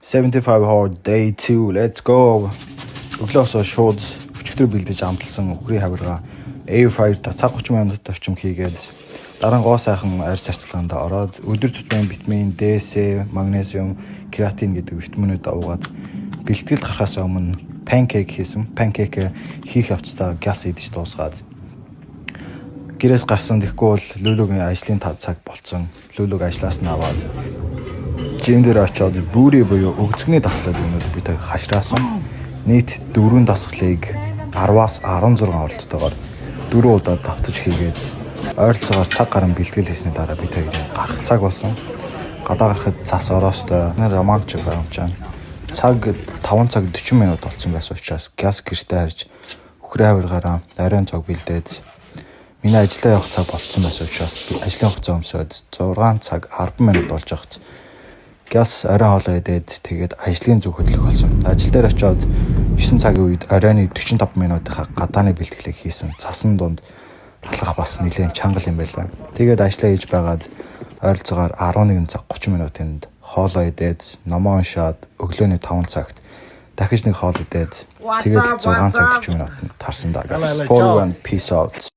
75 hard day 2. Let's go. Өглөөсөө шууд өчигдөр бэлдэж амталсан үхрийн хавиргаа air fryer та цаг 30 минут орчим хийгээд дараа нь гоо сайхан арьс цацлаганд ороод өдөр тутмын витамин D, C, магнезиум, креатин гэдэг витаминууд уугаад бэлтгэл гарахаас өмнө панкейк хийсэн. Панкейк хийх явцдаа газ идэж дуусгаад гэрээс гарсан тэгэхгүй бол лүлүгийн ажлын цаг болцсон. Лүлүг ажлаас нь аваад жиндэр очоод бүрий буюу өгцгний таслаад өгнөд бид хашраасан. Нийт 4 дасгалыг 10-аас 16 оролттойгоор 4 удаа давтаж хийгээд ойролцоогоор цаг гарan бэлтгэл хийсний дараа бид хоёрын гарах цаг болсон. Гадаа гарахад цас ороостой романтик байвчаана. Цаг 5 цаг 40 минут болсон байсан учраас газ гэртээ харж үхрийн хавиргаараа оройн цог бэлдээд миний ажлаа явах цаг болсон байсан учраас ажлын хугацаа өмсөд 6 цаг 10 минут болж байхад газ оройн хоолой идээд тэгээд ажлын зүг хөдлөх болсон. Ажил дээр очиод 9 цагийн үед оройны 45 минутынхаа гадааны бэлтгэлийг хийсэн. Цасан дунд талах бас нэлээд чангал юм байлаа. Тэгээд ажиллаа хийж байгаад ойролцоогоор 11 цаг 30 минутанд хоолой идээд номоо уншаад өглөөний 5 цагт дахиж нэг хоол идээд тэгээд 6 цаг 40 минутанд тарсан даа. 41 peace out.